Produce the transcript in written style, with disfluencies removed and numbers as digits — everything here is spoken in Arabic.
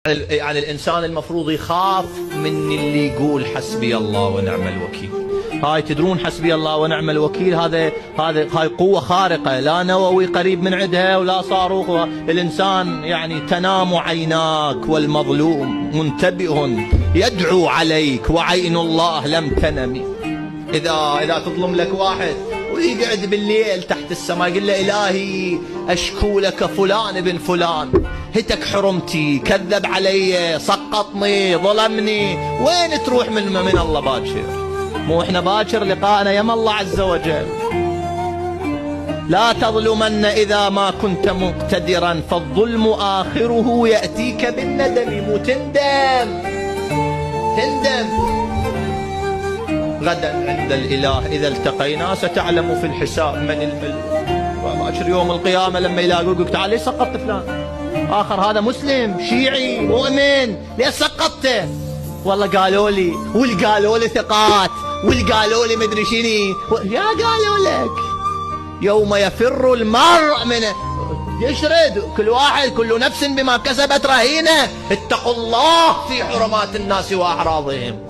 يعني الإنسان المفروض يخاف من اللي يقول حسبي الله ونعم الوكيل. هاي تدرون حسبي الله ونعم الوكيل هاي قوة خارقة، لا نووي قريب من عندها ولا صاروخ. الإنسان يعني تنام عيناك والمظلوم منتبه يدعو عليك وعين الله لم تنم. إذا تظلم لك واحد ويقعد بالليل تحت السماء يقول له إلهي أشكو لك فلان ابن فلان، هتك حرمتي، كذب علي، سقطني، ظلمني، وين تروح من الله باكر؟ مو احنا باكر لقاءنا يم الله عز وجل. لا تظلمن إذا ما كنت مقتدرا، فالظلم آخره يأتيك بالندم. مو تندم غدا عند الإله إذا التقينا ستعلم في الحساب من باكر يوم القيامة لما يلاقوك تعال ليش سقطت فلان؟ آخر هذا مسلم شيعي مؤمن ليش سقطته؟ والله قالوا لي، واللي قالوا لي ثقات، واللي قالوا لي مدري شني، يا قالوا لك يوم يفر المرء من يشرد كل نفس بما كسبت رهينة. اتقوا الله في حرمات الناس وأعراضهم.